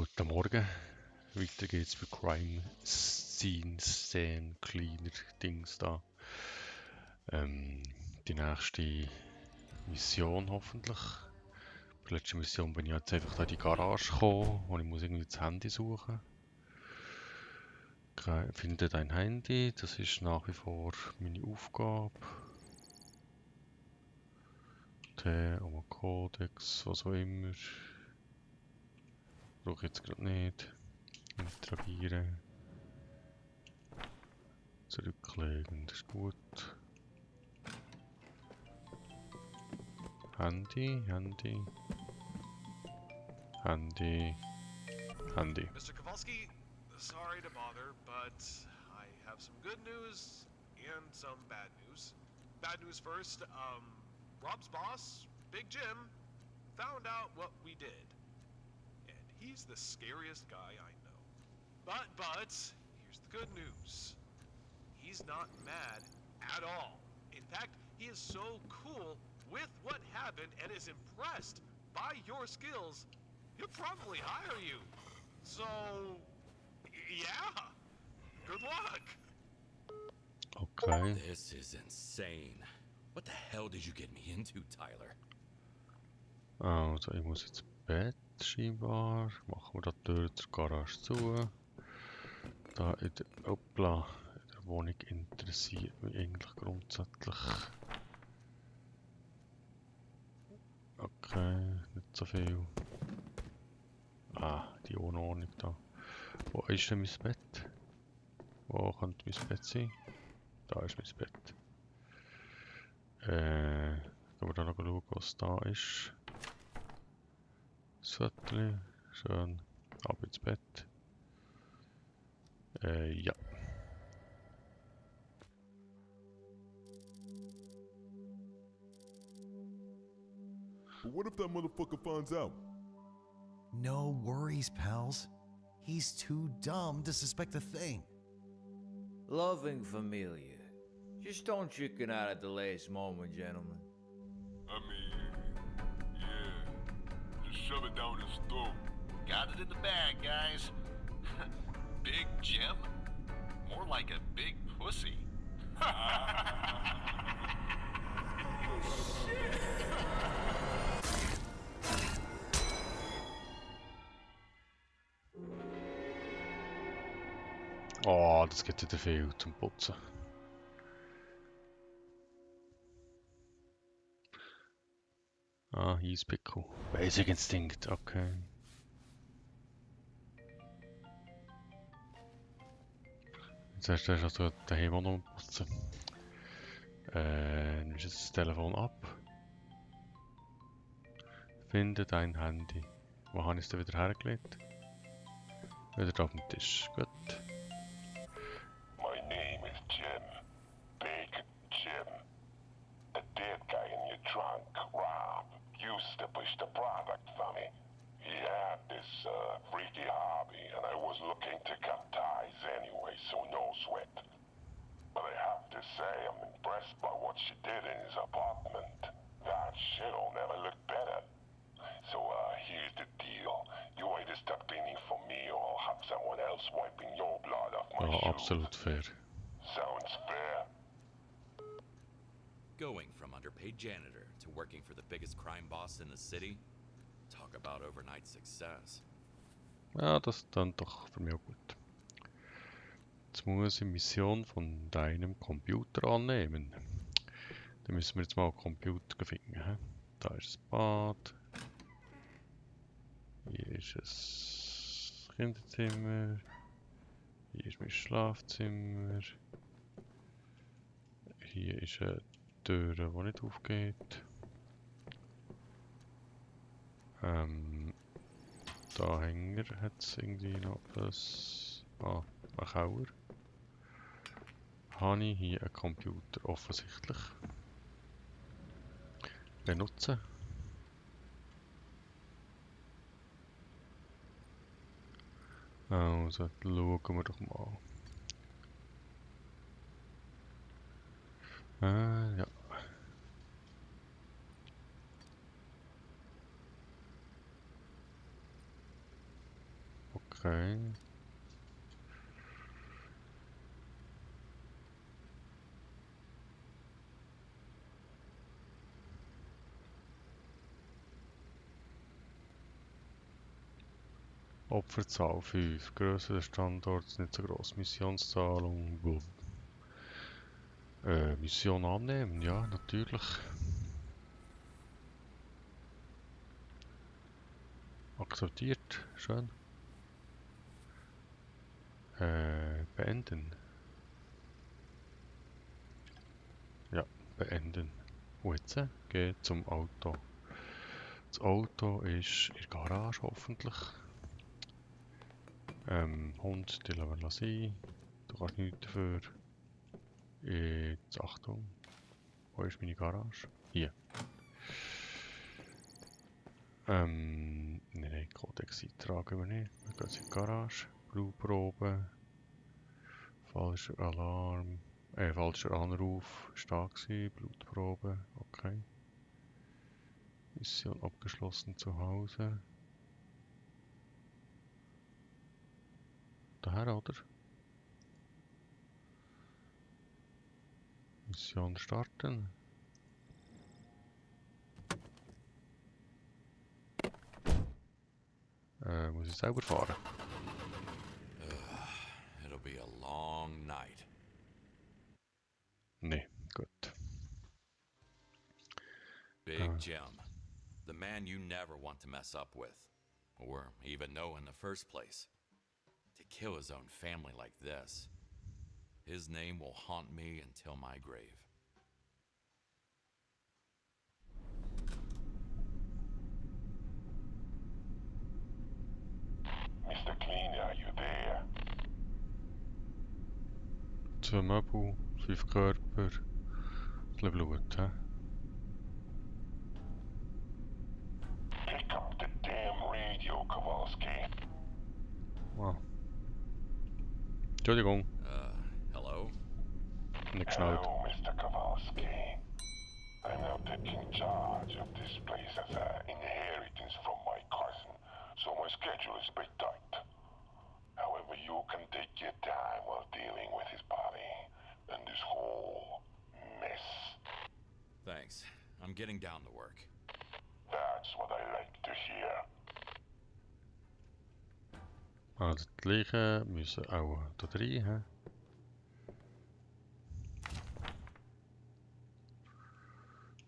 Guten Morgen. Weiter geht's für Crime Scene Cleaner Dings da. Die nächste Mission hoffentlich. Bei der letzten Mission bin ich jetzt einfach da in die Garage gekommen und ich muss irgendwie das Handy suchen. Finde dein Handy, das ist nach wie vor meine Aufgabe. Der Kodex, was auch immer. Brauche ich jetzt gerade nicht. Interagieren. Zurücklegen, das ist gut. Handy. Mr. Kowalski, sorry to bother, but I have some good news and some bad news. Bad news first, Rob's boss, Big Jim, found out what we did. And he's the scariest guy I know. But, here's the good news. He's not mad at all. In fact, he is so cool with what happened and is impressed by your skills, he'll probably hire you. So, yeah. Good luck. Okay. This is insane. What the hell did you get me into, Tyler? Also, ich muss ins Bett scheinbar. Machen wir die Tür zur Garage zu. Da in der, hoppla, in der Wohnung interessiert mich eigentlich grundsätzlich. Okay, nicht so viel. Die Unordnung da. Wo ist denn mein Bett? Wo könnte mein Bett sein? Da ist mein Bett. Gehen wir da noch schauen, was da ist. Viertel, schön. Ab ins Bett. Ja. But what if that motherfucker finds out? No worries, pals. He's too dumb to suspect a thing. Loving familia. Just don't chicken out at the last moment, gentlemen. I mean, yeah. Just shove it down his throat. Got it in the bag, guys. Big Jim? More like a big pussy. Oh, das gibt wieder viel zum Putzen. Eispickel. Basic Instinct, okay. Jetzt hast du also daheim auch noch putzen. Nimmst jetzt das Telefon ab. Finde dein Handy. Wo habe ich es denn wieder hergelegt? Wieder auf dem Tisch. Gut. My name is Jim. Big Jim. The dead guy in your trunk, Rob, used to push the product for me. He had this freaky hobby, and I was looking to cut ties anyway, so no sweat. But I have to say, I'm impressed by what she did in his apartment. That shit'll never look better. So, here's the deal. You either stop cleaning for me, or I'll have someone else wiping your blood off my shoes. Absolut fair. Sounds fair? Going from underpaid janitor to working for the biggest crime boss in the city? Talk about overnight success. Ja, das klingt doch für mich auch gut. Jetzt muss ich Mission von deinem Computer annehmen. Dann müssen wir jetzt mal einen Computer finden. He? Da ist das Bad. Hier ist das Kinderzimmer. Hier ist mein Schlafzimmer. Hier ist eine Tür, die nicht aufgeht. Da Hänger hat es irgendwie noch etwas. Ein Kauer. Habe ich hier einen Computer offensichtlich. Benutzen. Also, schauen wir doch mal. Ja. Okay. Opferzahl 5. Größe des Standorts nicht so groß. Missionszahl und Mission annehmen, ja, natürlich. Akzeptiert, schön. Beenden. Ja, beenden. Und jetzt geh zum Auto. Das Auto ist in der Garage hoffentlich. Hund, die lassen wir sein. Du kannst nichts dafür. Jetzt Achtung. Wo ist meine Garage? Hier. Nein, Codex eintragen wir nicht. Wir gehen in die Garage. Blutprobe. Falscher Alarm. Falscher Anruf. Stark gewesen. Blutprobe. Okay. Mission abgeschlossen zu Hause. Daher, oder? Mission starten. Muss ich selber fahren? It'll be a long night. Nee, gut. Big Jim. The man you never want to mess up with. Or even know in the first place. To kill his own family like this. His name will haunt me until my grave. Mr. Clean, are you there? 2 Möbel, 5 Körper, ein bisschen Blut, hä? Pick up the damn radio, Kowalski. Ah. Entschuldigung, Hello? nicht geschnallt. Hello, Mr. Kowalski. I'm now taking charge of this place as an inheritance from my cousin, so my schedule is a bit tight. However, you can take your time while dealing with his body and this whole mess. Thanks. I'm getting down to work. That's what I like to hear. Also die Leichen müssen auch da rein, hä?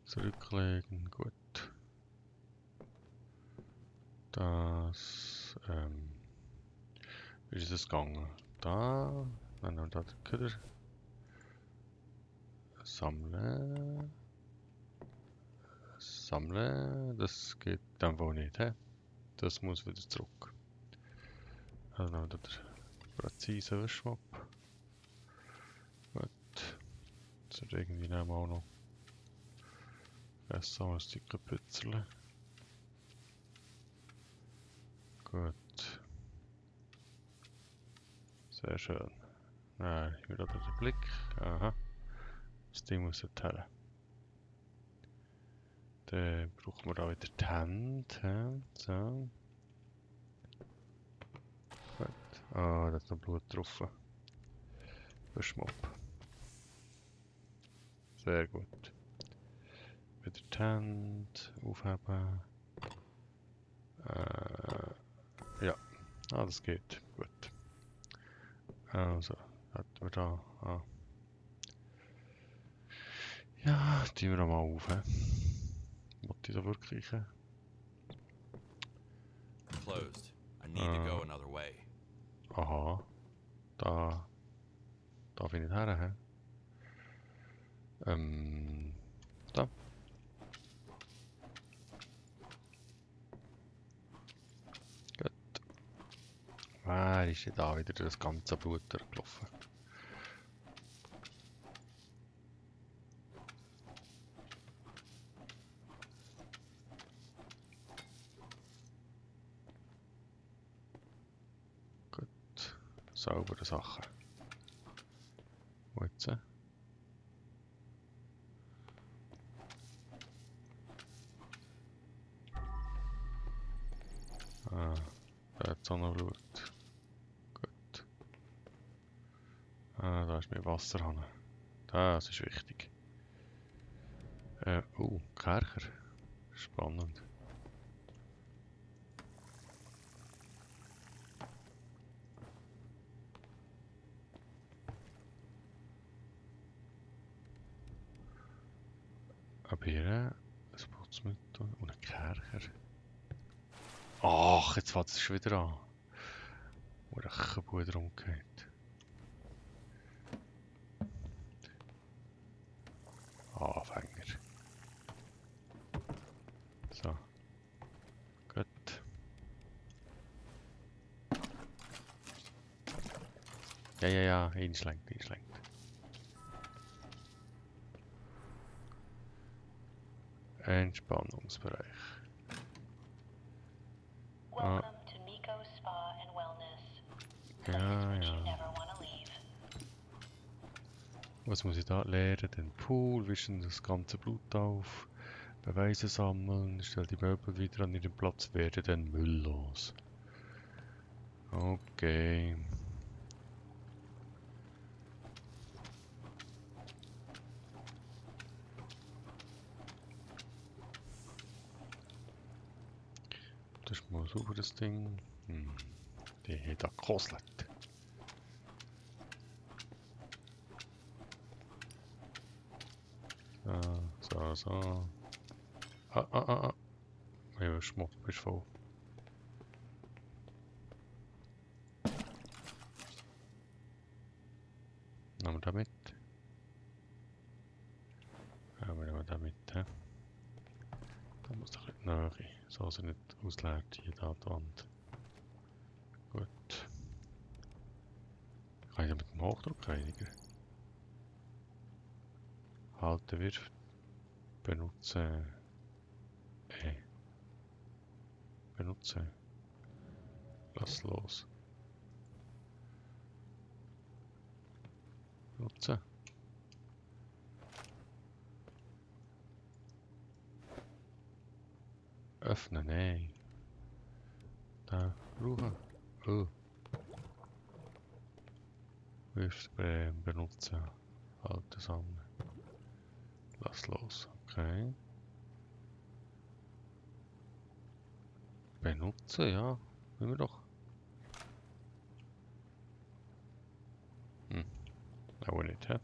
Zurücklegen, gut. Das, wie ist das gegangen? Da, dann noch da den Köder. Sammeln. Sammeln, das geht dann wohl nicht, hä? Das muss wieder zurück. Also noch der präzise Wischmopp. Gut. Das wird irgendwie nehmen wir auch noch. Erst ein Stück Pützeln. Gut. Sehr schön. Nein, ich will da den Blick. Aha. Das Ding muss dort her. Dann brauchen wir da wieder die Hände. So. Gut. Ah, da ist noch Blut drauf. Beschmopp. Sehr gut. Wieder die Hände aufheben. Ja. Ah, das geht. Gut. Also, hätten wir da. Ah. Ja, tun wir mal auf. Wollte ich da wirklich? Closed. I need to go another way. Aha. Da. Darf ich nicht her, hä? Da. Gut. Wer ist denn da wieder das ganze Blut durchgelaufen? Gut. Saubere Sachen. Und jetzt? Ah, da hat es auch noch Blut. Ah, da ist mehr Wasserhahn. Das ist wichtig. Kercher. Spannend. Aber hier ein Putzmittel und ein Kercher. Ach, jetzt fängt es schon wieder an. Wo der Kabut rumgeht. Anfänger. So. Gut. Ja, einschlenkt. Entspannungsbereich. Welcome to Miko's Spa and Wellness. Place Ja, which you ja. never want to leave. Was muss ich da lernen? Den Pool, wischen das ganze Blut auf, Beweise sammeln, stell die Möbel wieder an ihren Platz, werde den Müll los. Okay. Das ist mal sauber, das Ding. Die hat da gekostet. So. Ja, Schmuck ist voll. Nehmen wir da mit. Ja, wir nehmen da mit. He? Da muss doch ein bisschen näher, so dass er nicht ausleert hier da die Wand. Gut. Kann ich da mit dem Hochdruck reinigen? Halten wir. Benutzen. Benutzen. Lass los. Benutzen. Öffnen, nein. Da, ruhen. Oh. Wirfspray benutzen. Halten sammeln. Lass los, okay. Benutzen, ja. Wollen wir doch. Auch nicht, hä?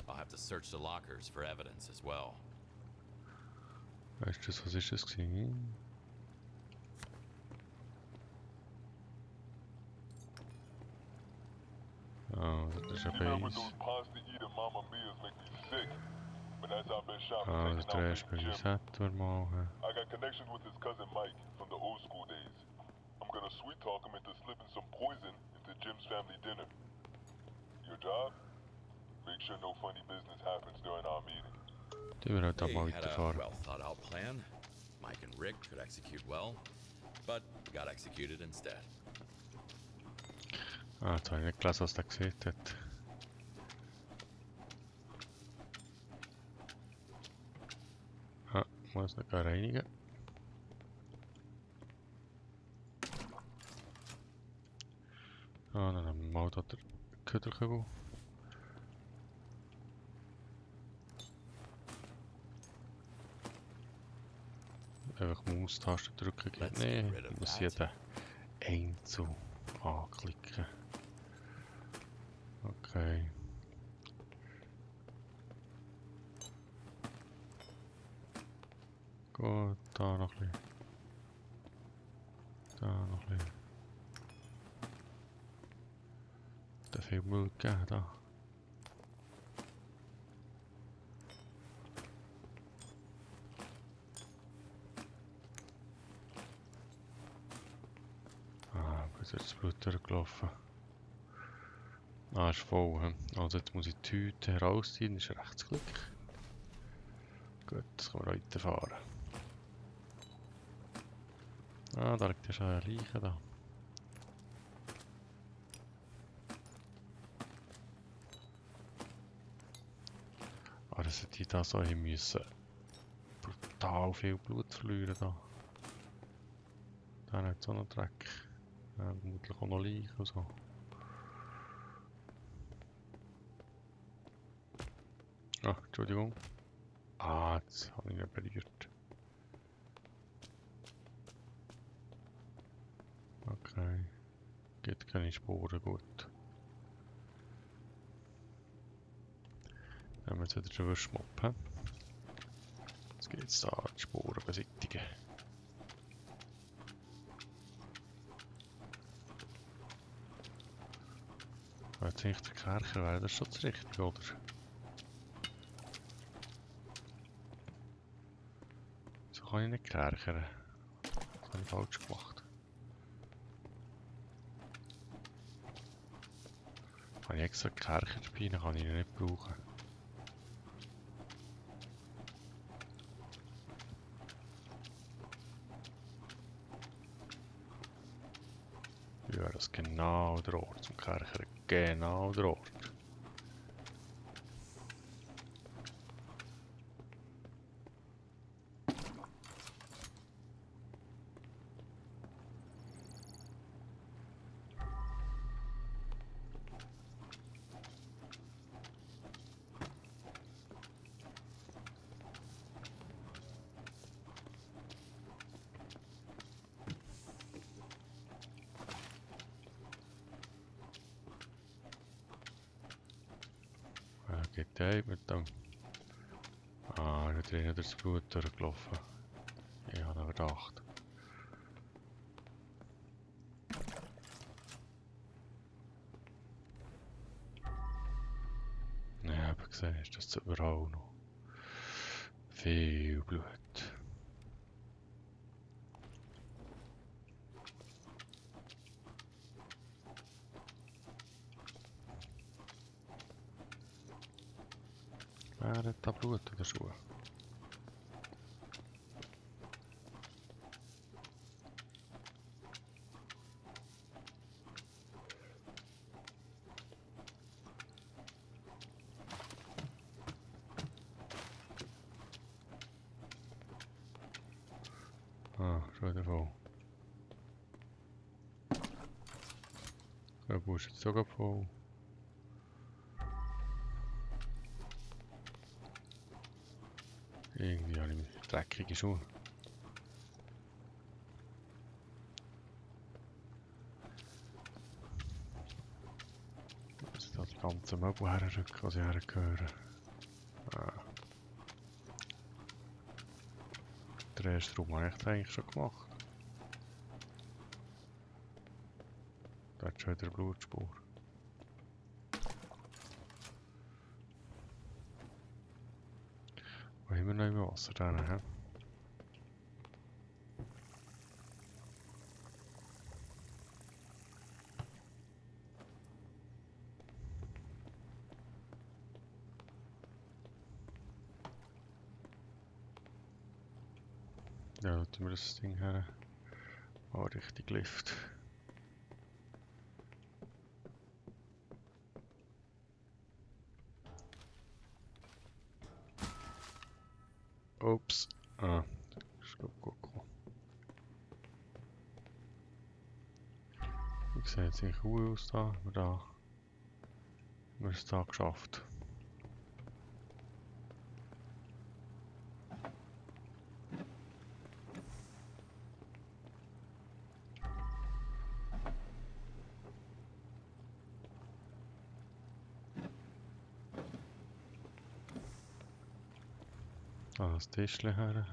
I'll have to search the lockers for evidence as well. Weißt du, was ist das gewesen? Oh, das ist ein You know, but Base. those pasta eating Mama Mia's make me sick. But as I've been shopping, Ah, taking das out drehst Big du Jim, resetten wir mal. Hä? I got connections with his cousin Mike from the old school days. I'm gonna sweet talk him into slipping some poison into Jim's family dinner. Your job? Make sure no funny business happens during our meeting. Die wir halt da They mal had a weiterfahren. well thought out plan. Mike and Rick could execute well, but got executed instead. Ah, jetzt habe ich nicht gelesen, was der gesehen hat. Ah, muss noch reinigen. Ah, dann haben wir mal da den Köderkübel. Einfach Maustaste drücken geht Let's nicht. get rid of Ich muss that. jeden einzeln anklicken. Okay. Gut, da noch ein bisschen. Da noch ein bisschen. Da viel Müll gegeben, da. Ah, bis jetzt das Blut durchgelaufen. Ah, ist voll. He? Also jetzt muss ich die Tüte herausziehen, das ist Rechtsklick. Gut, jetzt können wir weiterfahren. Ah, da liegt ja schon eine Leiche da. Ah, dass die da so hin müssen. Brutal viel Blut verlieren da. Da hat es auch noch Dreck. Ja, vermutlich auch noch Leichen und so. Ah, Entschuldigung. Ah, jetzt habe ich ihn berührt. Okay. Gibt keine Spuren, gut. Dann haben wir jetzt wieder den Würstmob. Jetzt geht es da, die Spuren beseitigen. Jetzt nicht der Kercher wäre das schon das Richtige, oder? So kann ich nicht kerchern. Das habe ich falsch gemacht. Habe ich extra Kercher dabei, dann kann ich ihn nicht brauchen. Ja, das ist genau der Ort zum Kerchern. Genau der Ort. Geht der mit dem... Ah, da drin ist das Blut durchgelaufen. Ich habe einen Verdacht. Ja, aber gesehen ist das überall noch viel Blut. Wer hat da Blut in den Schuhen? Ah, schon wieder voll. Der Busch ist sogar voll. Irgendwie habe ich dreckige Schuhe. Muss ich da die ganzen Möbel herrücken, was ich hergehöre. Ah. Den ersten Raum habe ich eigentlich schon gemacht. Da hat schon wieder eine Blutspur. Wo haben wir noch im Wasser drin, hä? Ja, da tun wir das Ding her. Oh, richtig Lift. Ups. Ah, ist gut gekommen. Wie sieht es eigentlich aus da? Haben wir es da geschafft. Ah, das Tischchen her.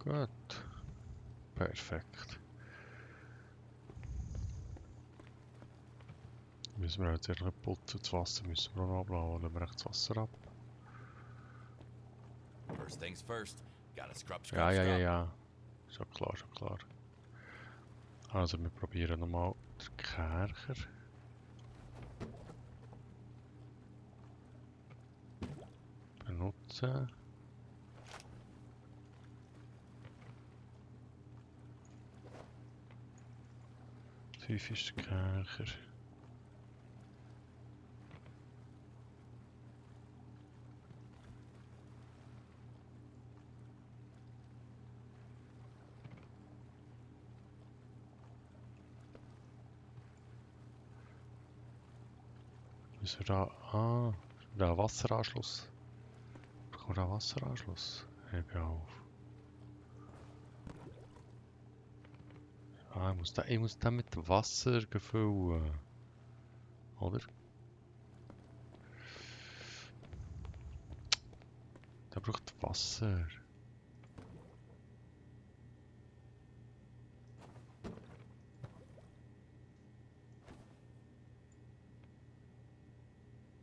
Gut. Perfekt. Müssen wir jetzt ehrlich putzen. Das Wasser müssen wir auch noch abladen. Lassen wir echt das Wasser ab. First things first. Gotta scrub, scrub, Ja, ja, ja, scrub. ja. Schon klar, schon klar. Also wir probieren nochmal den Kercher. Benutzen. Tief ist der Kercher. müssen wir da... Ah, da Wasseranschluss. Bekommen wir da Wasseranschluss? Hebe auf. Ah, ich muss den mit Wasser gefüllen. Oder? Der braucht Wasser.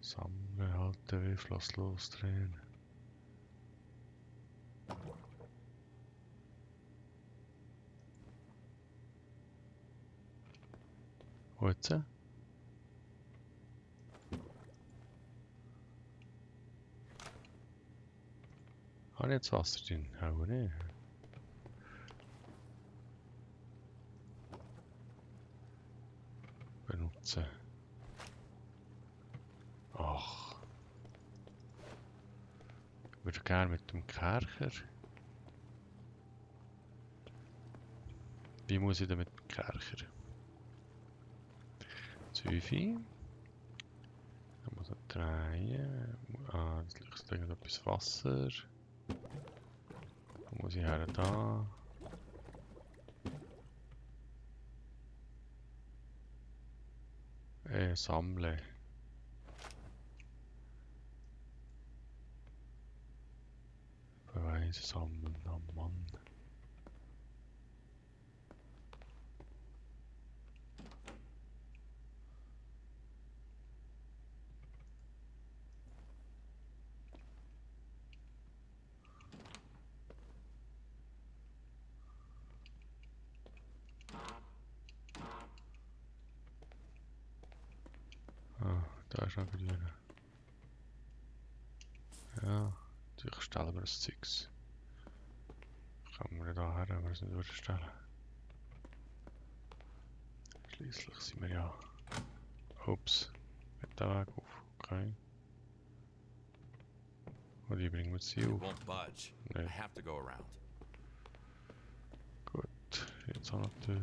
Sammeln, halten, wie Fluss losdrehen. Wo jetzt? Habe ich jetzt Wasser drin? Auch nicht. Benutzen. Ach. Ich würde gerne mit dem Kercher. Wie muss ich denn mit dem Kercher? Züfi. Dann muss er drehen. Ah, jetzt liegt irgendetwas Wasser. Dann muss ich her da. Sammeln. Beweise sammeln, oh Mann. Ah, da ist noch grün. Ja, ich stelle mir das Zeugs. Kann man da her, wenn wir es nicht durchstellen. Schließlich sind wir ja. Ups, mit der Weg auf. Okay. Und die bringen wir sie It auf. won't budge. I Nee, have to go around. gut. Jetzt auch noch die Tür.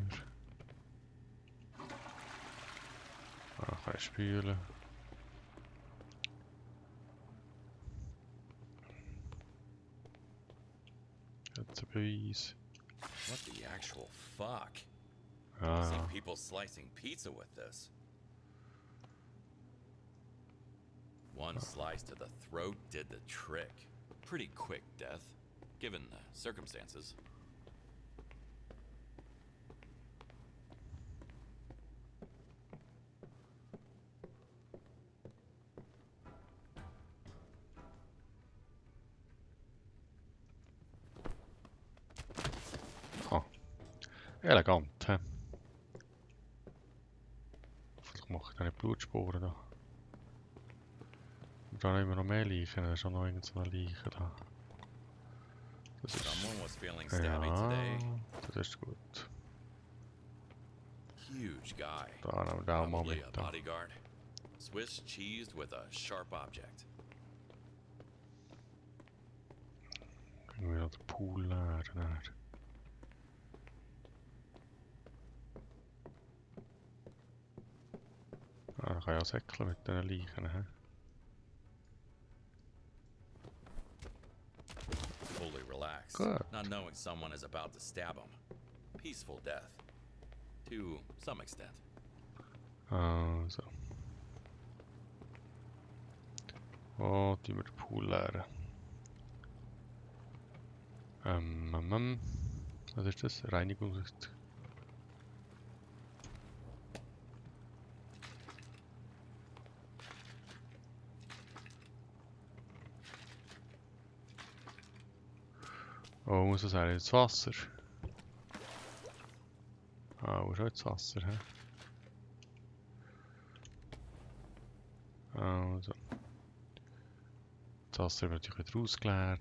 Ah, kann ich spülen. Jetzt ein Beweis. What the actual fuck? I've Ah, seen people slicing pizza with this. One slice to the throat did the trick. Pretty quick death, given the circumstances. elegant, hä? Vielleicht mache ich da nicht Blutspuren da. Da haben immer noch mehr Leichen, da ist auch noch irgendeine Leiche da. Das ist... Someone was feeling stabby today. Ja, das ist gut. Huge guy. Da nehmen wir den auch mal Probably a mit. Da. bodyguard. Swiss cheesed with a sharp object. Können wir noch den Pool leeren. Ah, da kann ich auch säckeln mit diesen Leichen. He? Fully relaxed, Good. not knowing someone is about to stab him. Peaceful death. To some extent. Also. Oh, die wir den Pool leeren. Was ist das? Reinigung. Oh, muss das eigentlich ins Wasser? Ah, wo ist auch ins Wasser, hä? Also. Das Wasser wird natürlich wieder ausgeleert,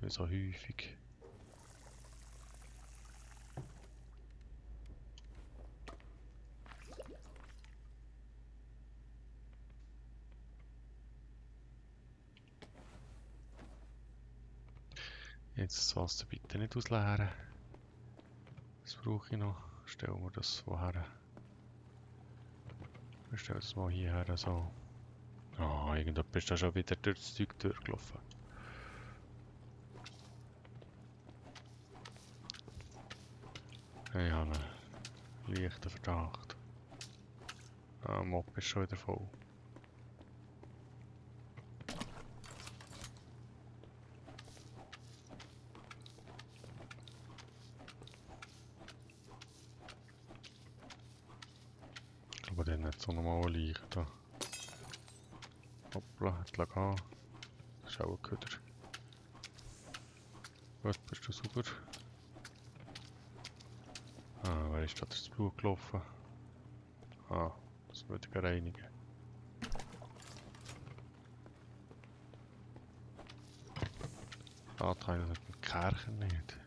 wie so häufig. Jetzt das Wasser bitte nicht ausleeren. Das brauche ich noch. Stellen wir das woher? Wir stellen das mal hierher so. Ah, irgendjemand ist da schon wieder durch das Zeug durchgelaufen. Ich habe einen leichten Verdacht. Ah, Mob ist schon wieder voll. Ich glaube, der hat nicht so normale Leichen da. Hoppla, hat gehen. Das ist auch ein Köder. Gut, bist du sauber? Ah, wer ist da durchs Blut gelaufen? Ah, das würde ich reinigen. Ah, da habe ich den Kercher nicht.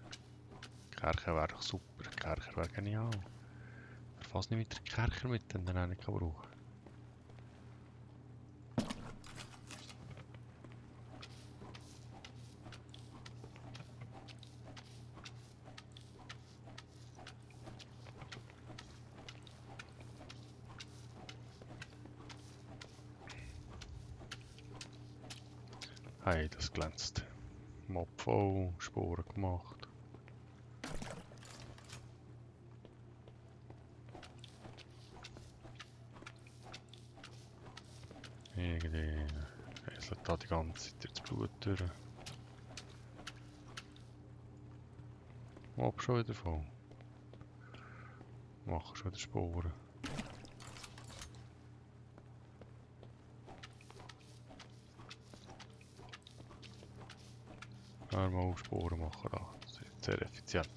Kercher wäre doch super, Kercher wäre genial. Aber fast nicht mit der Kercher mit, den er nicht brauchen kann. Hey, das glänzt. Mob voll, Sporen gemacht. Irgendwie rieselt da die ganze Zeit das Blut durch. Mob schon wieder voll. Machen schon wieder Sporen. Mal Sporen machen da. Das ist sehr effizient.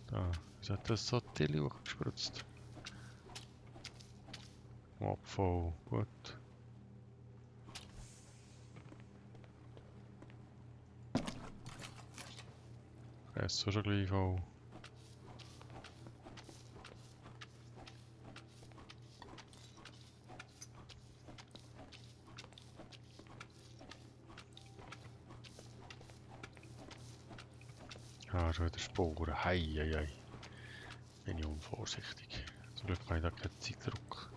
Da, wieso hat das so Tilly hochgespritzt? Mob voll, gut. Es ist schon gleich voll. Ah, schon wieder Sporen. Hei, hei, hei. Bin ich unvorsichtig. Zum Glück habe ich da keinen Zeitdruck.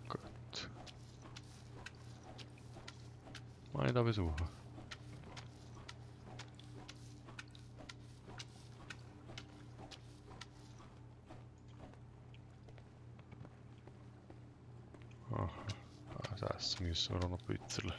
Gut. Mal ich da besuchen. Aha. Das Essen müssen wir auch noch bützeln.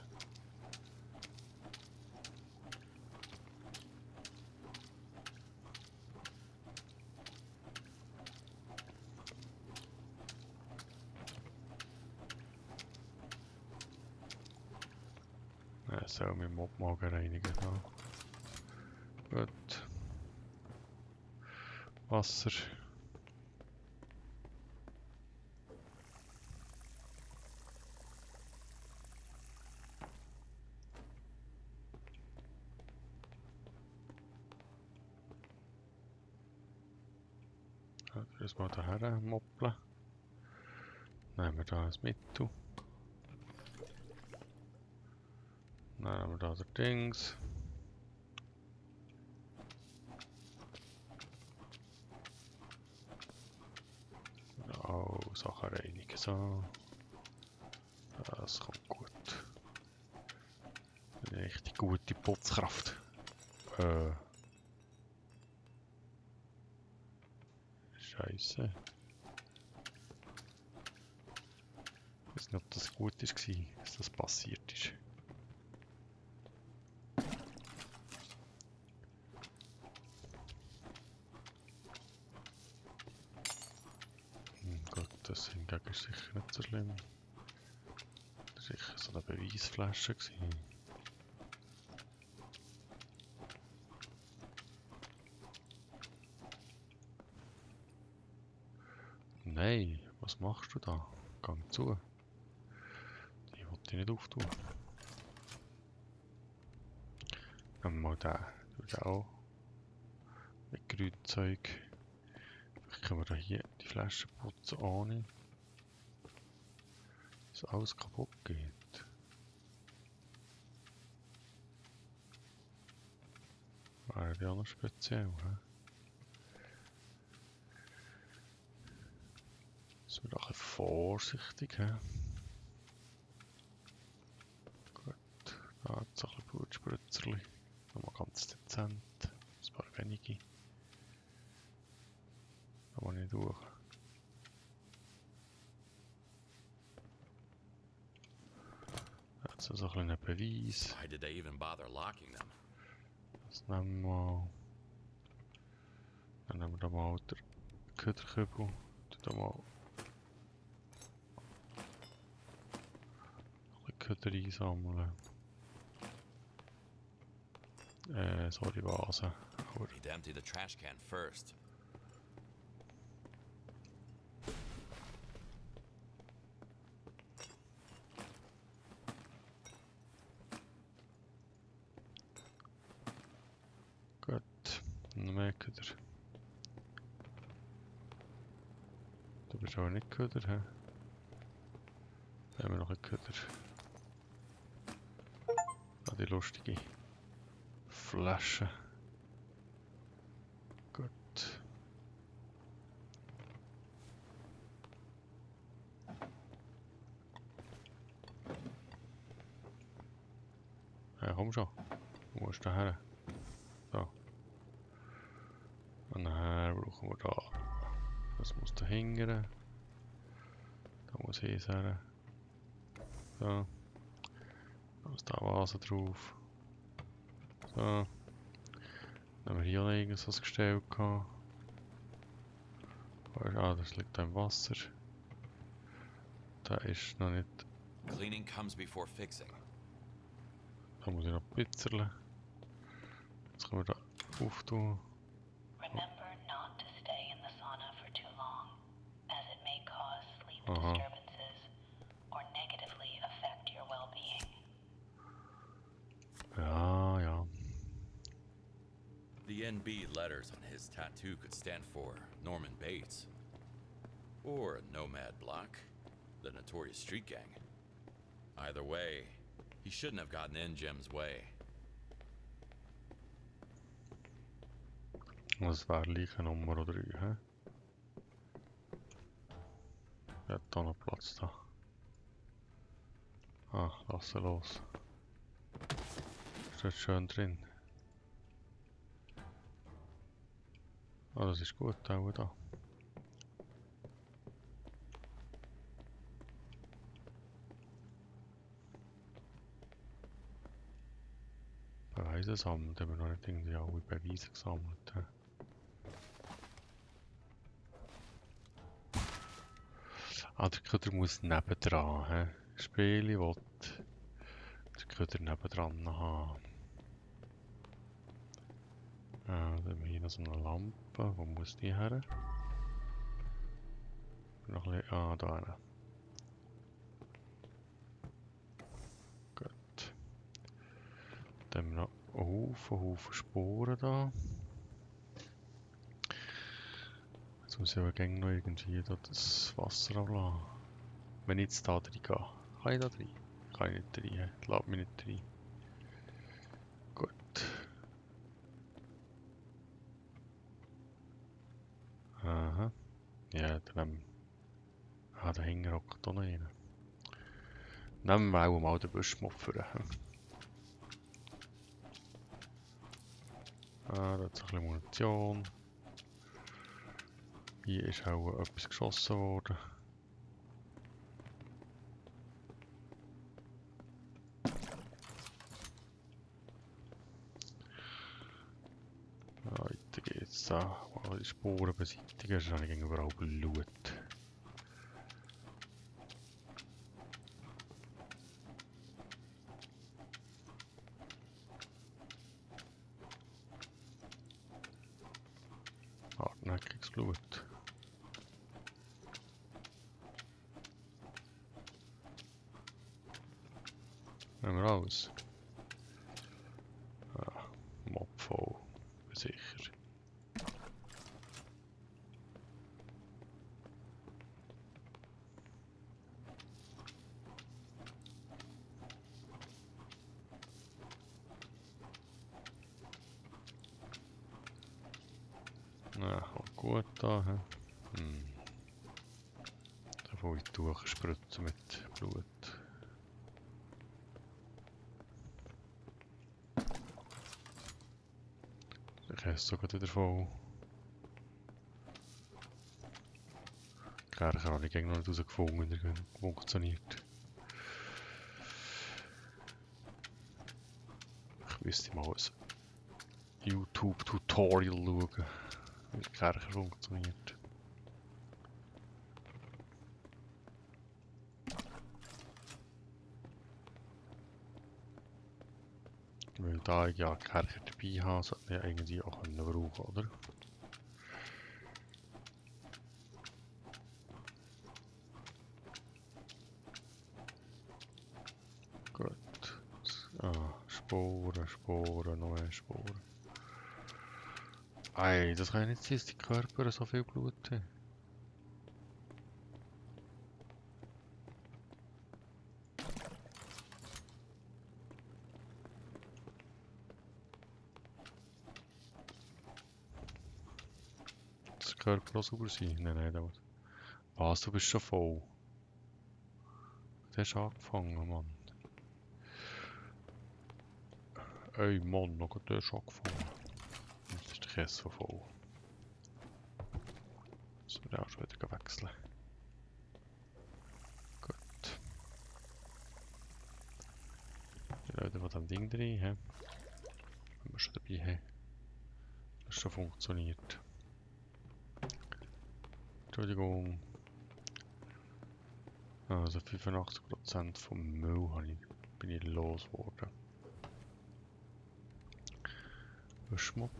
Ja, soll mein Mobmagen reinigen. Ja. Gut. Wasser. Erstmal daher moppeln. Nehmen wir da ein Mittel. Dann nehmen wir da das Dings. Oh, Sachen reinigen. So. Das kommt gut. Eine richtig gute Putzkraft. Scheiße. Ich weiß nicht, ob das gut war, dass das passiert ist. Gut, das hingegen ist sicher nicht so schlimm. Das war sicher so eine Beweisflasche gewesen. Nein, was machst du da? Gang zu. Die wollte ich nicht auftun. Nehmen wir mal den. Du auch. Mit Grünzeug. können wir da hier die Flaschen putzen, ohne dass alles kaputt geht. Wäre ja auch noch speziell, hä? Sind wir doch ein bisschen vorsichtig, hä? Gut, da hat es ein bisschen Blutspritzerli. Nochmal ganz dezent. Ein paar wenige. Da muss ich durch. Jetzt so ein kleiner Beweis. Why did they even bother locking them? Das nehmen wir mal. Dann nehmen wir da mal den Köderkübel. Da mal ein bisschen Köder einsammeln. Sorry, Vase. Aber Need to empty the trash can first. gut, noch mehr Köder. Du bist aber nicht Köder, hä? Da haben wir noch einen Köder. Ah, die lustige Flasche. Gut. Ja, komm schon. Wo musst du her? So. Und nachher brauchen wir da. Das muss da hingern. Da muss ich her. So. Da muss da Vase drauf. So. Dann haben wir hier noch irgendwas gestellt gehabt. Ah, das liegt da im Wasser. Da ist noch nicht. Cleaning comes before fixing. Da muss ich noch pizzerle. Jetzt können wir da auftun. Remember not to stay in the sauna for too long, as it may cause sleep Aha. disturbances or negatively affect your well-being. Ja, ja. The NB letters on his tattoo could stand for Norman Bates. Or Nomad Block, the notorious street gang. Either way, he shouldn't have gotten in Jim's way. Das wäre gleich Nummer 3, hä? Wer hat da noch Platz da? Ah, lass los. Ist das schön drin? Ah, das ist gut, auch da. Beweise sammeln, da haben wir noch nicht irgendwie alle Beweise gesammelt. He? Ah, der Köder muss nebendran. He? Spiele will der Köder nebendran haben. Dann haben wir hier noch so eine Lampe. Wo muss die her? Noch ein bisschen. Ah, da hin. Gut. Dann haben wir noch einen Haufen Sporen da. Jetzt muss ich aber gerne noch irgendwie da das Wasser ablassen. Wenn ich jetzt da drin gehe. Kann ich da drin? Kann ich nicht drin. Lass mich nicht drin. Gut. Aha. Ja, dann nehmen wir... Ah, da hinten hockt auch noch einer. Nehmen wir auch mal den Buschmopfer. Ah, da hat es ein bisschen Munition. Hier ist auch etwas geschossen worden. Weiter geht's da. Mal die Spuren beseitigen, sonst habe ich überall Blut. Hartnäckiges Blut. Nehmen wir alles. Ah, Mob voll. Sicher. Blut da. Da wo ich durchspritzen mit Blut. Der Käse sogar wieder voll. Klar, ich habe ich noch nicht herausgefunden, wie der funktioniert. Ich müsste mal ein YouTube-Tutorial schauen, wie der Kercher funktioniert. Weil da ich ja Kercher dabei habe, sollte man ja irgendwie auch brauchen, oder? Gut. Sporen, noch mehr Sporen. Ey, das kann ja nicht sein, dass die Körper so viel Blut haben. Das Körper auch sauber sein? Nein, da was. Was, du bist schon voll. Du hast angefangen, Mann. Ey, Mann, noch du hast angefangen. Jetzt ist der Käse voll. Müssen wir auch schon wieder wechseln. Gut. Die Leute von dem Ding drin, hä? Wenn wir schon dabei haben. Das schon funktioniert. Entschuldigung. Also 85% vom Müll bin ich losgeworden. Schmupp.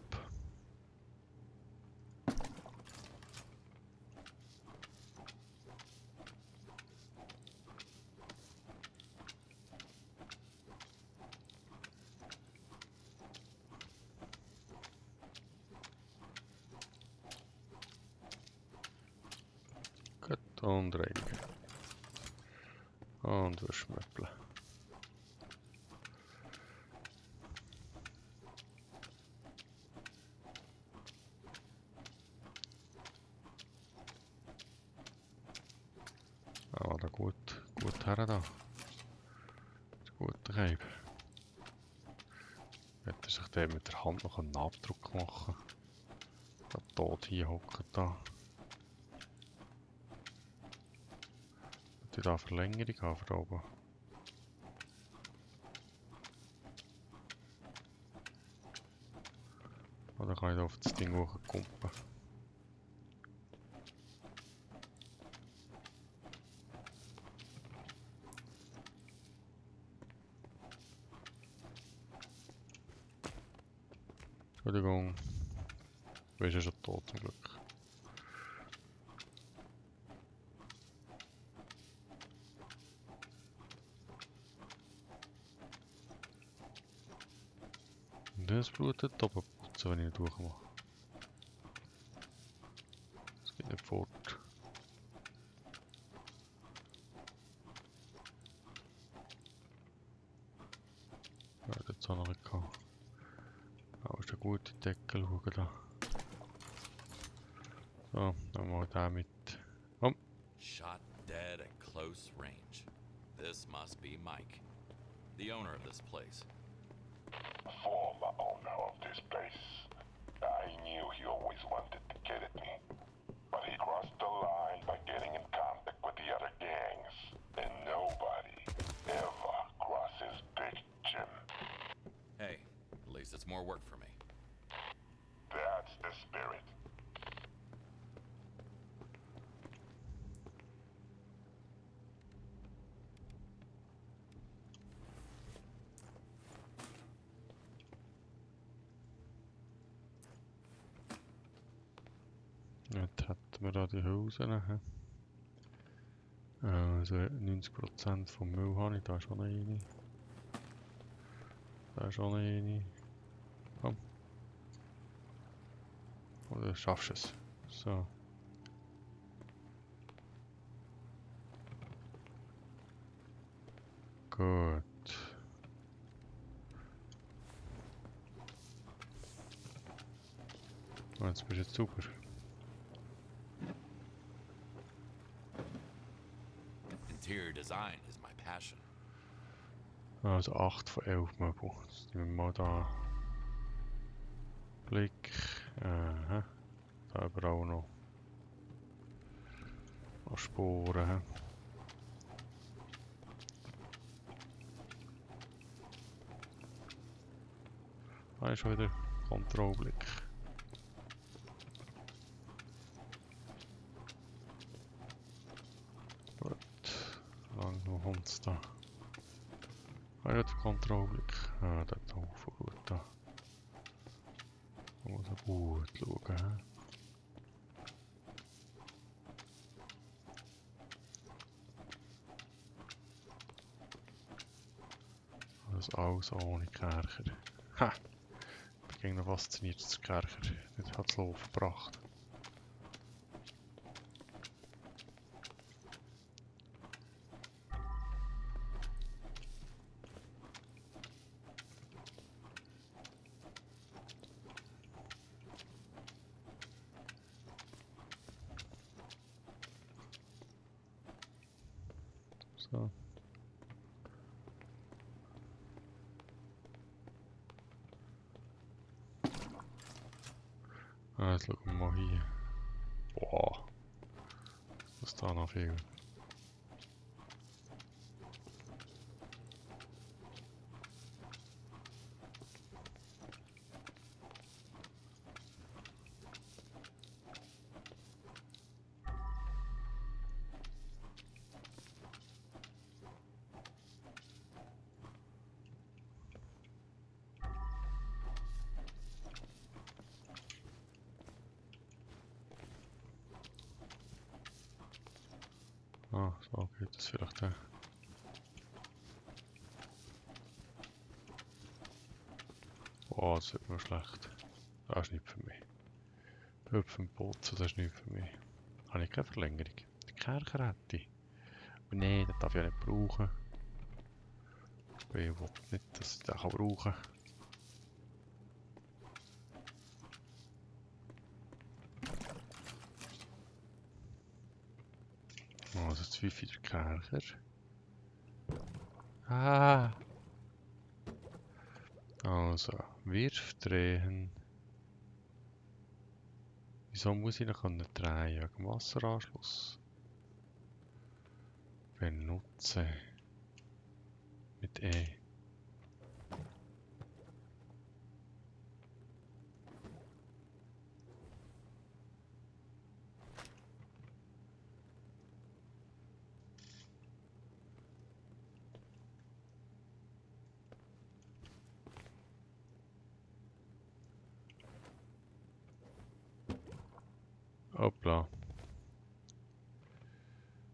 Gut, und reinigen. Und verschmöppeln. Ah, da gut her da. Guter Reib. Hätte sich der mit der Hand noch einen Abdruck machen. Da tot hier hocken da. Die da Verlängerung haben für oben. Oder kann ich da auf das Ding hochkumpen? Entschuldigung. Du bist ja schon tot zum Glück. Und das blutet oben putzen, wenn ich nicht durchmache. Das geht nicht fort. Ja, das hat es auch noch nicht gehabt. Aber ist der gute Deckel, schauen da. So, dann mal den mit. Oh. Shot dead at close range. This must be Mike, the owner of this place. Former owner of this place. I knew he always wanted to get at me. But he crossed the line by getting in contact with the other gangs. And nobody ever crosses Big Jim. Hey, at least it's more work for me. That's the spirit. Jetzt hätten wir da die Hülsen nachher. Also 90% vom Müll habe ich, da ist schon eine. Da ist schon eine. Komm. Oder schaffst du es? So. Gut. Und jetzt bist du jetzt super. design is my passion. Also 8 von 11 Möbel. Jetzt nehmen wir mal da Blick. Aha. Da überall noch Spuren. Da ist schon wieder Kontrollblick. Gut. Lang kommt es da. Ah ja, der Kontrollblick. Ah, dort hoch, gut da. Da muss er gut schauen. Das alles ohne Kercher. Ha! Ich bin noch fasziniert, dass der Kercher nicht hat Laufen gebracht. So. Jetzt schauen wir mal hier. Boah. Was da noch viel. Ah, so geht es vielleicht. Boah, das wird mir schlecht. Das ist nicht für mich. Hüpfen, putzen, das ist nicht für mich. Habe ich keine Verlängerung? Die Kercher hätte ich. Aber nein, das darf ich ja nicht brauchen. Ich will nicht, dass ich den brauchen kann. Also jetzt wie viel Kercher. Ah! Also, Wirf drehen. Wieso muss ich noch drehen? Wegen Wasseranschluss. Benutzen. Mit E. Hoppla.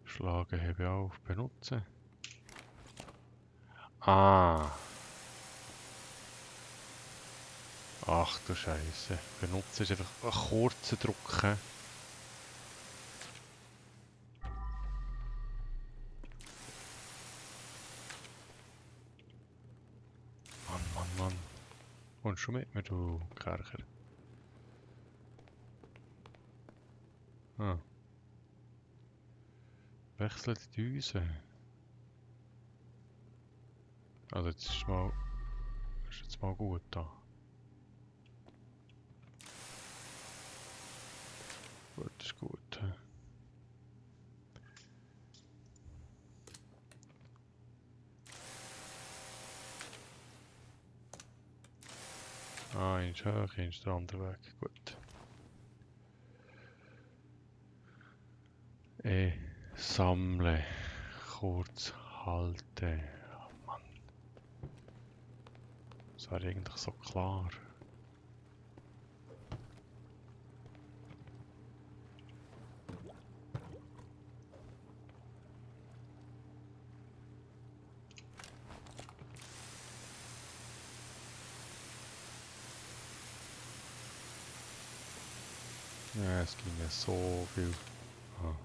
Schlagen, hebe auf, benutzen. Ah. Ach du Scheiße. Benutzen ist einfach ein kurzer Drücken. Mann. Kommst schon mit mir, du Kercher? Ah. Wechsle die Düse. Also jetzt ist jetzt mal gut da. Gut, ist gut. Ah, eins hoch, eins der andere weg. Gut. Sammle. Kurz halte. Oh Mann. Das wäre eigentlich so klar. Ja, es ging ja so viel. Ah.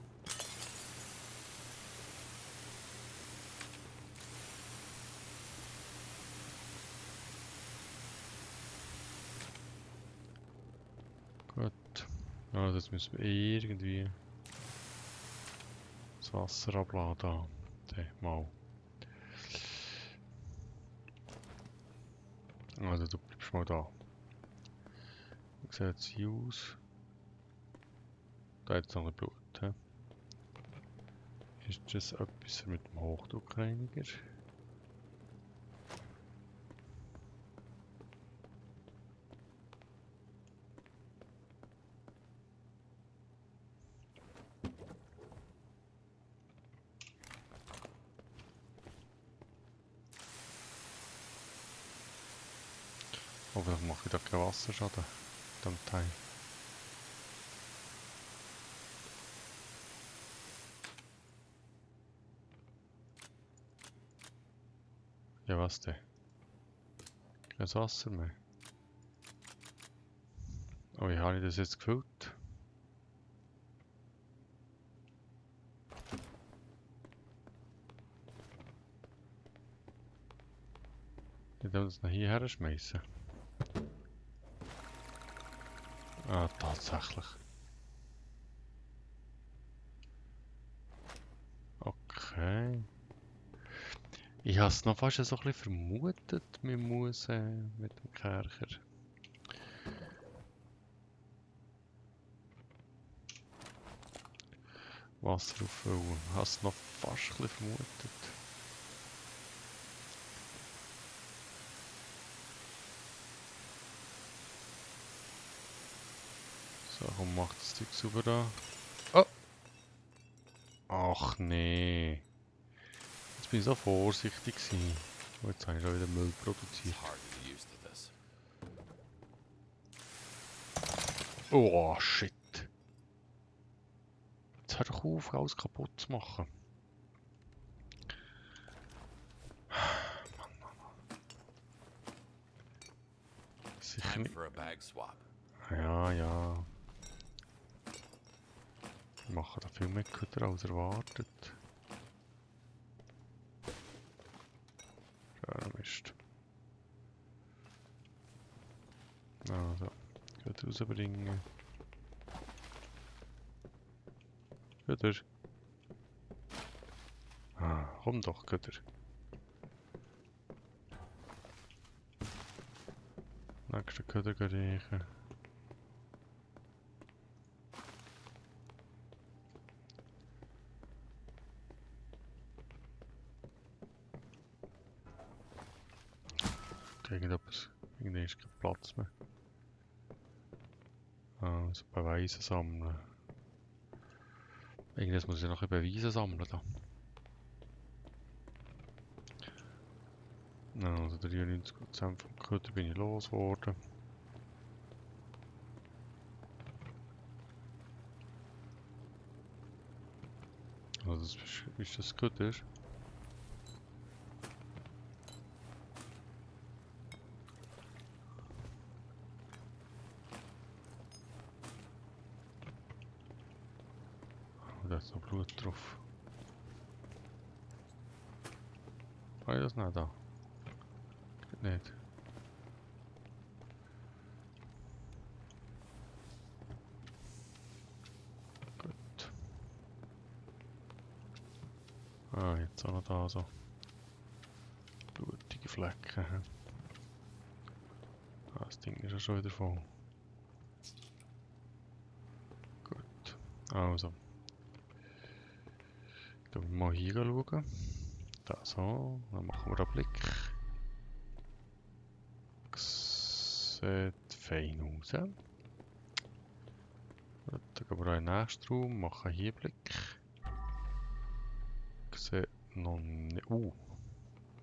Gut. Also jetzt müssen wir irgendwie das Wasser abladen. Dann mal. Also du bleibst mal da. Wie sieht es hier aus? Da hat es noch ein Blut. He? Ist das etwas mit dem Hochdruckreiniger? Aber dann mache ich da keinen Wasserschaden. Mit dem Teil. Ja, was denn? Kein Wasser mehr. Oh, wie habe ich das jetzt gefüllt? Ich darf das noch hierher schmeißen. Ah, tatsächlich. Okay. Ich habe es noch fast so ein bisschen vermutet, man muss mit dem Kercher. Wasser auffüllen. Ich habe es noch fast ein bisschen vermutet. So, komm, mach das Zeug sauber da. Oh! Ach nee. Jetzt bin ich so vorsichtig gewesen. Oh, jetzt habe ich schon wieder Müll produziert. Hard to get used to this. Oh, shit. Jetzt hör doch auf, alles kaputt zu machen. Sicher Time nicht. for a bag swap. Ja, ja. Wir machen da viel mehr Köder als erwartet. Schöner Mist. Also, Köder rausbringen. Köder. Ah, komm doch, Köder. Nächste Köder riechen. Irgendetwas. Irgendwie ist kein Platz mehr. Also Beweise sammeln. Irgendwas muss ich noch ein Beweise sammeln da. Also 93% vom Köder bin ich losgeworden. Also das ist das Köder. Da ist noch Blut drauf. Ah, das nicht da. Geht nicht. Gut. Ah, jetzt auch noch da so. Blutige Flecken. Ah, das Ding ist ja schon wieder voll. Gut. Also. Dann wir mal hier schauen. Da so. Dann machen wir einen Blick. Sieht fein aus. Ja? Gut, dann gehen wir in den nächsten Raum, machen hier einen Blick. Sieht noch nicht.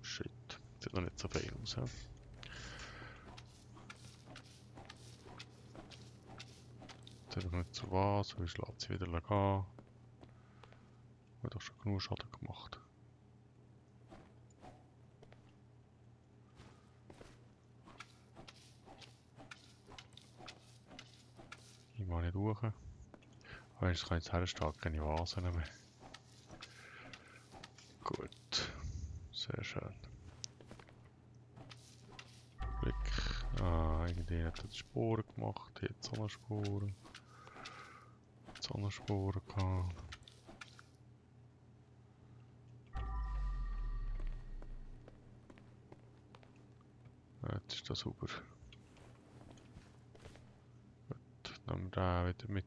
Shit. Sieht noch nicht so fein aus. Ja? Jetzt habe ich nicht so was, sonst lässt sie wieder gehen. Ich habe doch schon genug Schaden gemacht. Ich mache nicht durch. Aber jetzt kann ich jetzt herstehen, keine Vasen mehr. Gut. Sehr schön. Blick. Ah, irgendwie hat er Sporen gemacht. Hier hat es auch noch Sporen. Jetzt auch noch Sporen gehabt. Jetzt ist das sauber. Gut, nehmen wir den auch wieder mit.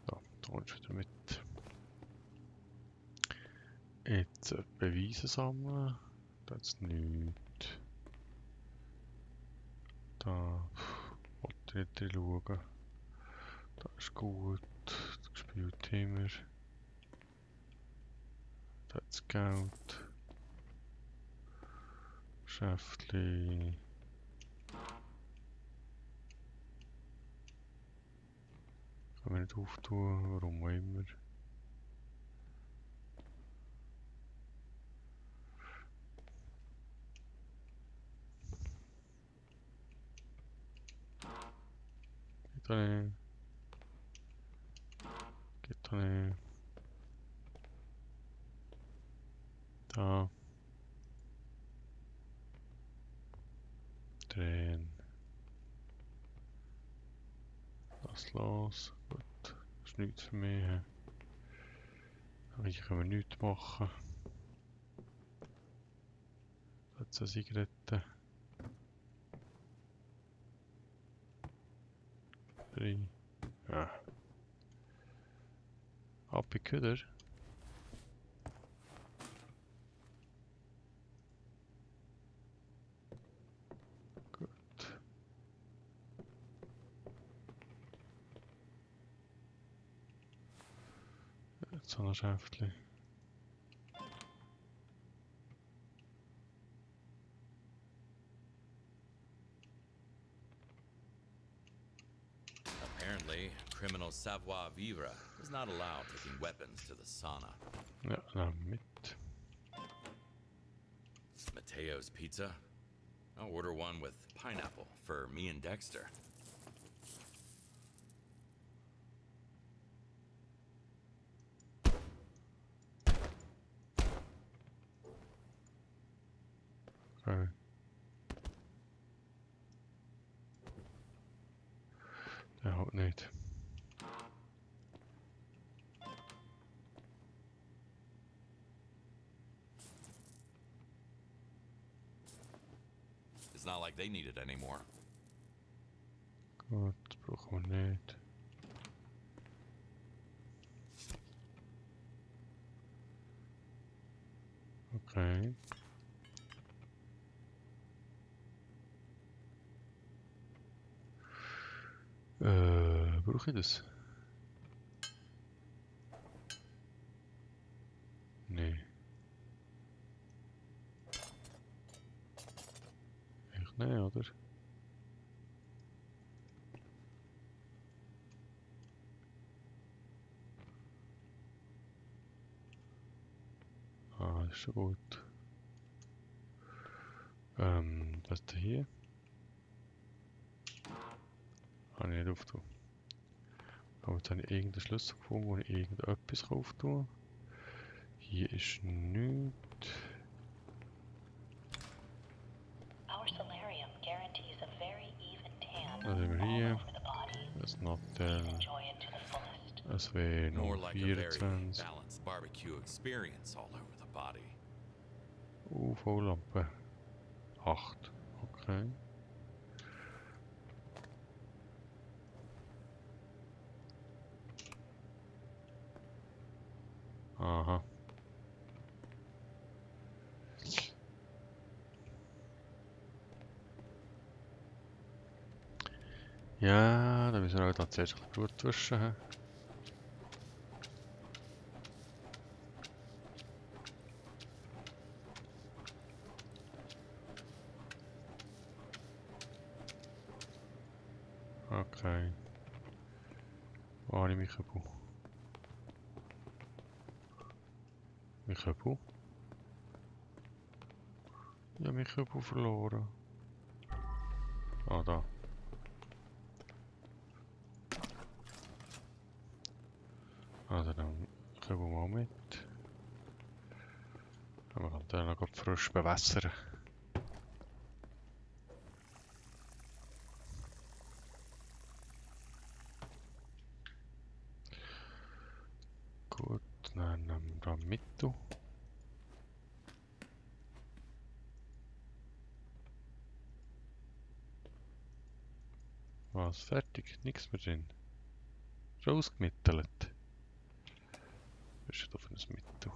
So, da kommst du wieder mit. Jetzt Beweise sammeln. Das ist nichts. Da wollte ich nicht schauen. Das ist gut. Das gespielt haben wir. Das ist Geld. Geschäftli. Können wir nicht auftun, warum auch immer. Geht doch nicht. Geht doch nicht. Da. Drehen. Lass los. Gut. Das ist nichts für mich. Hier können wir nichts machen. Jetzt eine Zigarette. 3. Ja. Happy Köder. Gut. Jetzt so ein Schäftli. Apparently, criminal savoir-vivre is not allowed taking weapons to the sauna. Ja, dann mit. Mateo's Pizza? I'll order one with pineapple for me and Dexter. Okay. Der haut nicht. It's not like they need it anymore. Gut, das brauchen wir nicht. Okay. Brauche ich das? Nee. Echt nee, oder? Ah, das ist schon gut. Was ist denn hier? Habe ich nicht aufgetan. Aber jetzt habe ich irgendeinen Schlüssel gefunden, wo ich irgendetwas auftun kann. Hier ist nichts. Our solarium guarantees a very even tan Was haben wir all hier? over the body. Das Please Nattel. enjoy it to the fullest. Es wäre More noch like a very 24. balanced barbecue experience all over the body. UV-Lampe. 8. Okay. Aha. Ja, da müssen wir auch tatsächlich Blut wischen. Hä? Okay. Wo habe ich mich gebucht? Mich gebucht? Ich habe mich gebucht verloren. Ah, da. Also dann kommen wir mal mit. Wir können den noch frisch bewässern. Gut, dann nehmen wir da mit. Was? Fertig? Nichts mehr drin? Schon ausgemittelt? Was ist da für ein Mittel?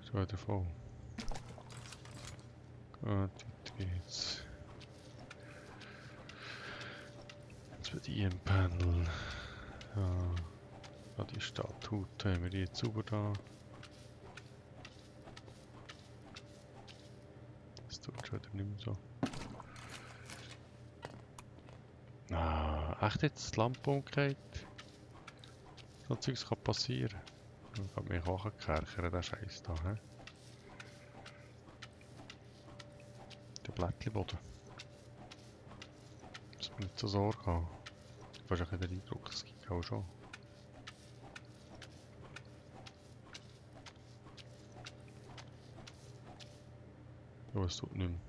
Schon wieder voll. Gut, weiter geht's. Jetzt wird im Panel. Ja, die Statue haben wir die jetzt sauber da. Das tut schon wieder nicht mehr so. Echt jetzt die Lampe umgekehrt? So Zeugs kann passieren. Ich kann mich auch kerchern, der Scheiß da, hä? Der Blättchenboden. Muss man nicht so Sorge haben. Du hast auch den Eindruck, es gibt auch schon. Ja, es tut nicht mehr.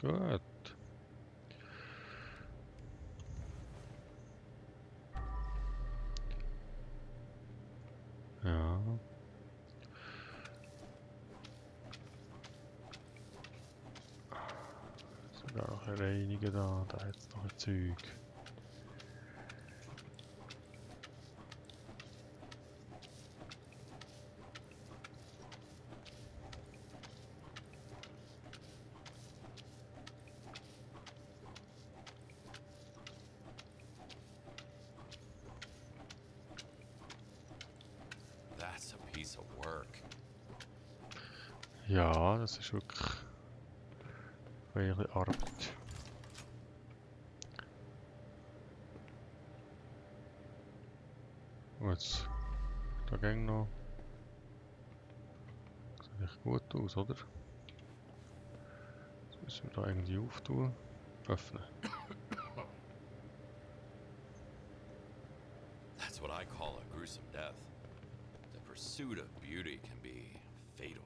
Gut. Ja. Sogar noch ein Reiniger da hat jetzt noch ein Zeug. That's a piece of work. Ja, das ist wirklich viele Arbeit. Und jetzt, da ging noch. Sieht echt gut aus, oder? Jetzt müssen wir da irgendwie auftun. Öffnen. That's what I call a gruesome death. The pursuit of beauty can be fatal.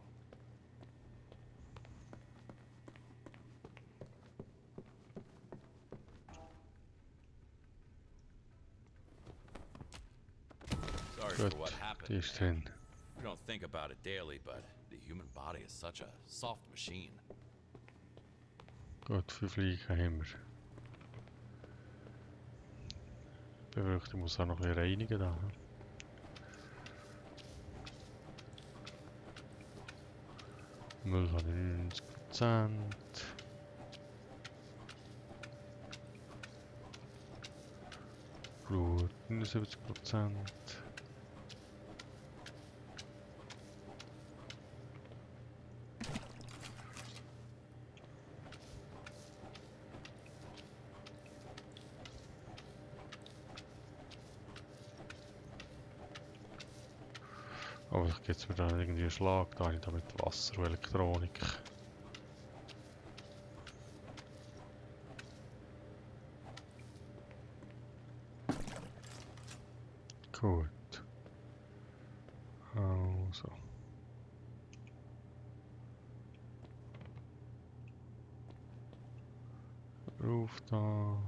Sorry Gut, for what happened. die ist drin. We don't think about it daily, but the human body is such a soft machine. Gut, 5 Leichen haben wir. Ich befürchte, ich muss auch noch ein bisschen reinigen da. Müll hat 90%. Blut 79%. Aber vielleicht gibt es mir dann irgendwie einen Schlag, da habe ich da mit Wasser und Elektronik. Gut. Also. Ruf da haben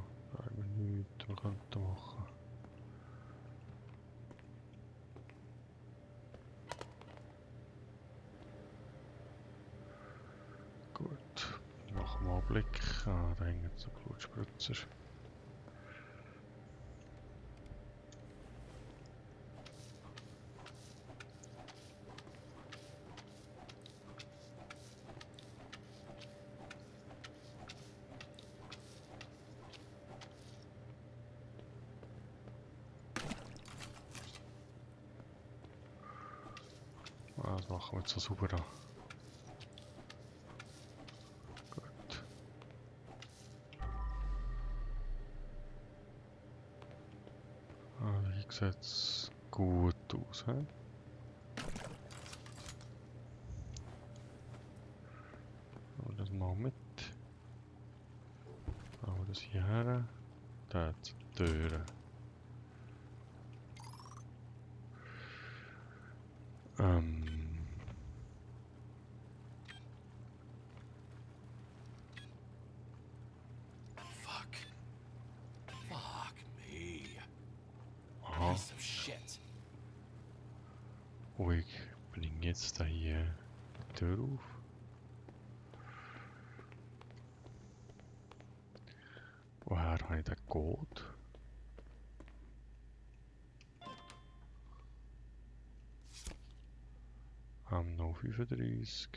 wir nichts, wir könnten machen. Gut, machen wir einen Blick. Ah, da hängen so Blutspritzer. Das machen wir jetzt so sauber an. Gut. Also hier sieht es gut aus. He? Nehmen wir das mal mit. Machen wir das hierher. Da hat es Türen. Fuck. Fuck me. Aha. Piece of shit. Oh, ich bringe jetzt da hier die Tür auf. Woher habe ich den Code? Noch 35.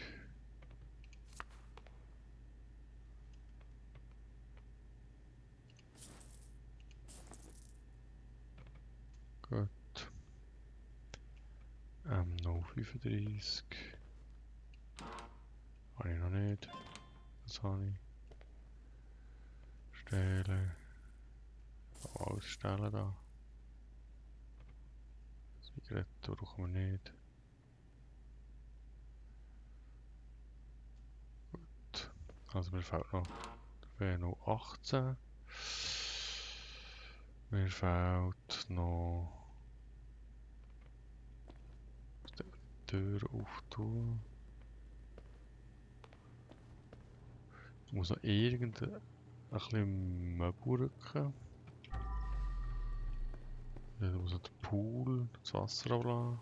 Gut. Noch 35. Habe ich noch nicht. Das habe ich. Stellen. Ausstellen da. Zigaretten brauchen wir nicht. Gut. Also mir fehlt noch. Wäre noch 18. Mir fehlt noch. Die Tür auftun. Ich muss noch irgendein bisschen Möbel rücken. Dann muss noch den Pool, das Wasser ablassen.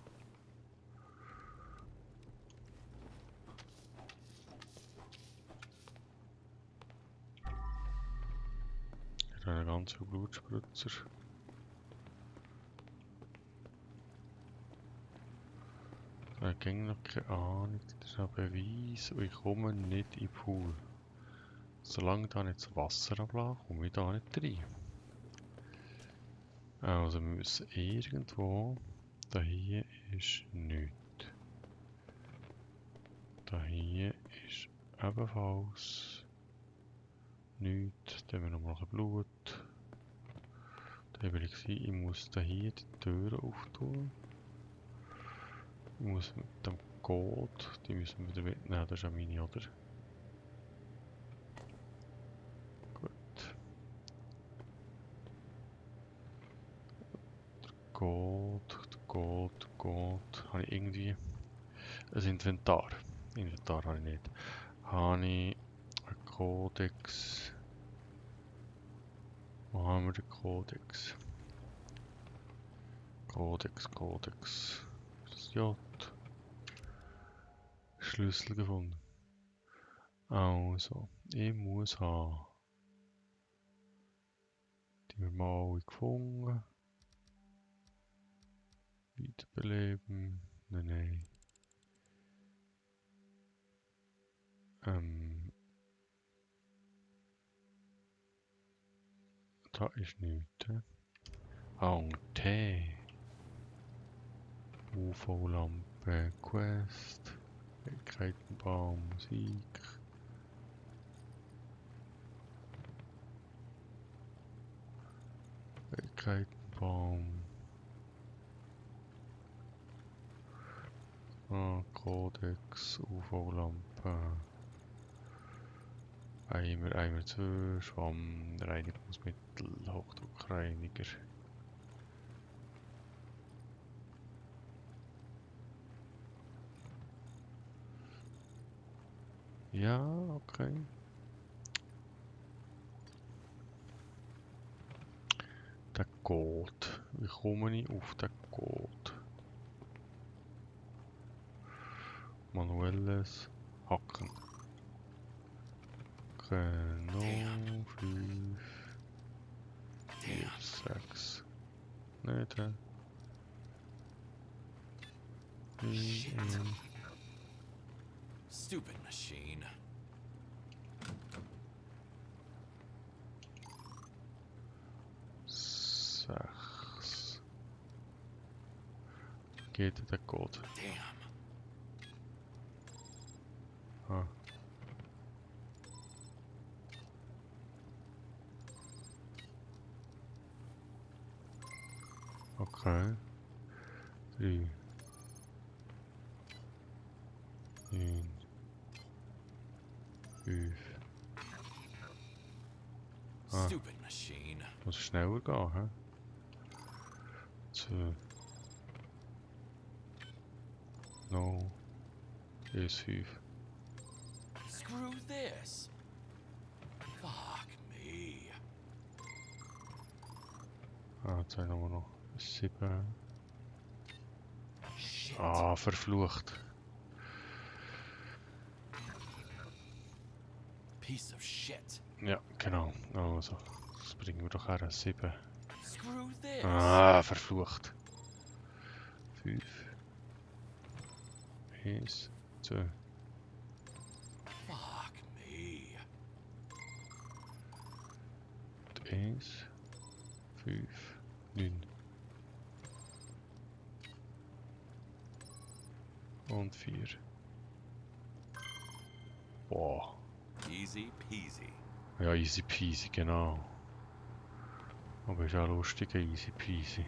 Hier einen ganzen Blutspritzer. Da ging noch keine Ahnung, das ist ein Beweis und ich komme nicht in den Pool. Solange da nicht das Wasser ablasse, komme ich da nicht rein. Also wir müssen irgendwo, da hier ist nichts. Da hier ist ebenfalls nichts. Da haben wir nochmal ein Blut. Da will ich sehen, ich muss da hier die Türen auftun. Ich muss mit dem Code, die müssen wir wieder mitnehmen, das ist ja meine, oder? Gut. Code. Habe ich irgendwie ein Inventar? Inventar habe ich nicht. Habe ich einen Codex? Wo haben wir den Codex? Codex. Das J. Schlüssel gefunden. Also, ich muss haben. Die haben wir mal alle gefunden. Wiederbeleben. Nein. Da ist nichts. Und Tee. UV-Lampe, Quest. Fähigkeitenbaum, Musik. Fähigkeitenbaum. Codex, UV-Lampe. Eimer 2, Schwamm, Reinigungsmittel, Hochdruckreiniger. Ja, okay. Der Code. Wie komme ich auf den Code? Manuelles Hacken. Genau, 5, 4, 6. Nicht, hä? Stupid machine. Sechs. Geht der Code? Damn. Okay. 3. 9. 5. Ah, Stupid machine. muss schneller gehen, hä? 2. No. 1, 5. Screw this. Fuck me. Ah, jetzt haben wir noch 7. Shit. Ah, verflucht. Piece of shit. Ja, genau. Also, das bringen wir doch her. 7. Screw this. Ah, verflucht. 5. 1, 2. Fuck me. 1, 5, 9. Und 4. Boah. Easy peasy. Ja, easy peasy, genau. Aber ist auch lustig, easy peasy.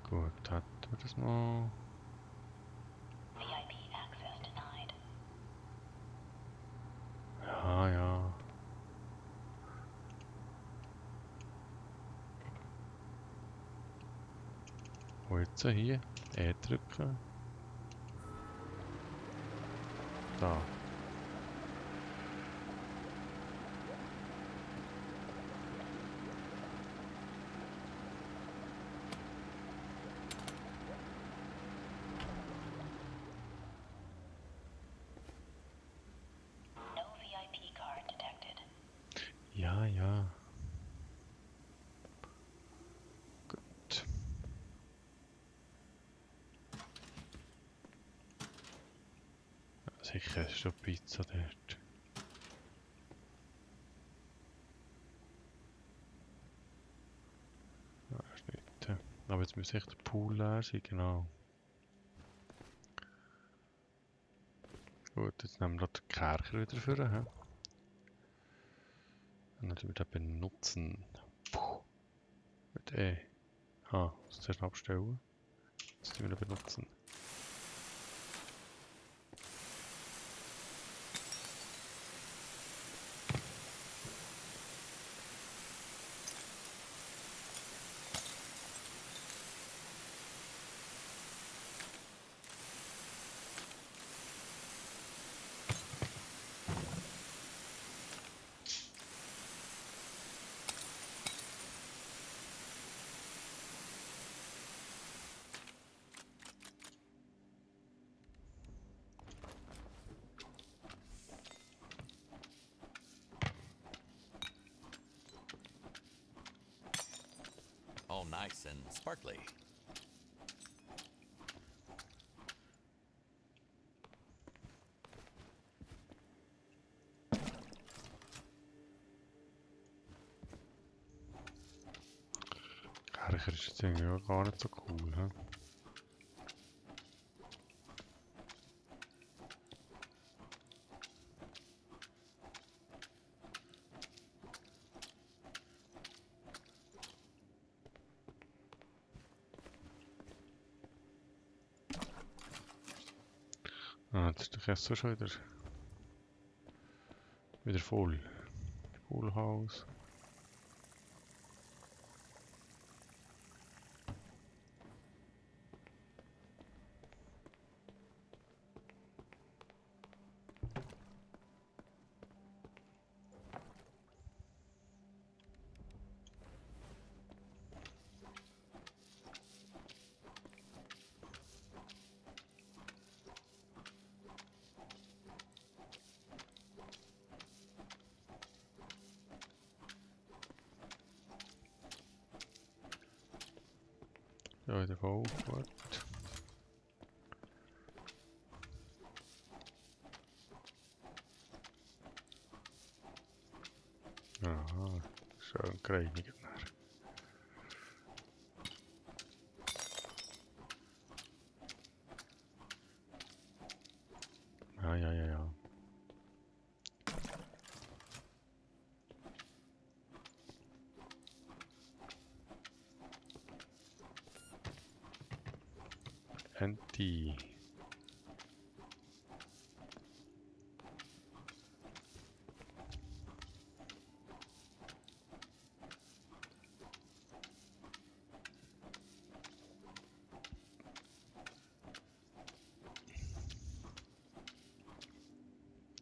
Gut, hatten wir das mal. VIP access denied. Ja, ja. Wo jetzt hier? E drücken. Da. No VIP card detected. Ja, ja. Gut. Ja, sicher ist schon Pizza dort. Ja, ist nicht. Aber jetzt muss echt der Pool leer sein, genau. Gut, jetzt nehmen wir den Kercher wieder vor. He? Und dann tun wir den benutzen. Puh. Mit E. Ah, das zuerst abstellen. Jetzt tun wir den benutzen. All nice and sparkly. Kercher ist jetzt irgendwie auch gar nicht so cool. He? Ah, jetzt ist der Kessel schon wieder voll. Full House. Ja, wieder voll. Gut. Aha, schön gereinigt. Anti.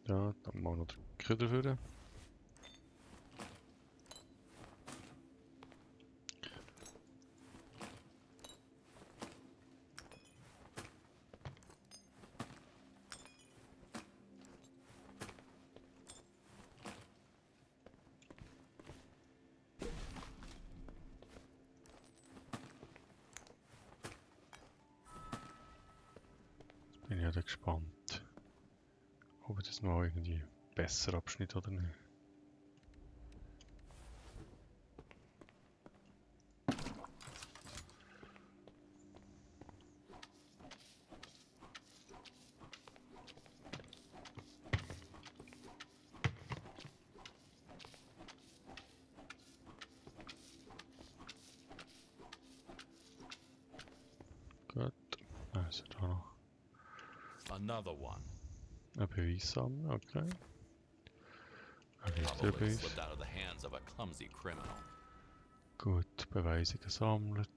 Ja, dann mal noch drücken dafür. Bin ja da gespannt, ob ich das mal irgendwie besser abschnitt oder nicht. Gut, also da noch Another one. ein Beweis sammeln, okay. Ein weiterer Probably Beweis. slipped out of the hands of a clumsy criminal. Gut, Beweise gesammelt.